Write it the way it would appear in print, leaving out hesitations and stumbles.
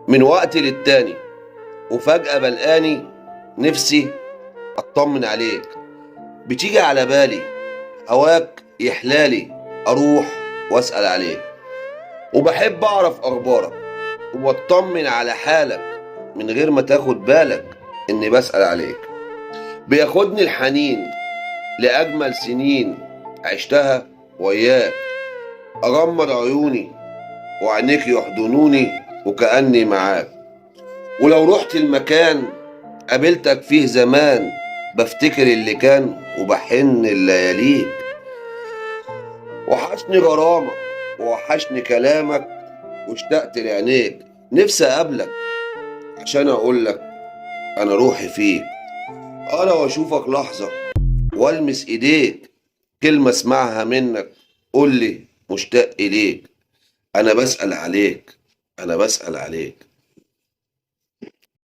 من وقت للتاني وفجأة بلقاني نفسي أطمن عليك. بتيجي على بالي هواك يحلالي أروح وأسأل عليك، وبحب أعرف أخبارك وأطمن على حالك من غير ما تاخد بالك إني بسأل عليك. بياخدني الحنين لأجمل سنين عشتها وياك، أغمض عيوني وعينيك يحضنوني وكأني معاك. ولو رحت المكان قابلتك فيه زمان بفتكر اللي كان وبحن اللياليك. وحشني غرامك ووحشني كلامك واشتقت لعينيك. نفسي اقابلك عشان اقولك انا روحي فيك، انا واشوفك لحظة والمس ايديك، كلمة اسمعها منك قولي مشتاق اليك. انا بسأل عليك، انا بسأل عليك.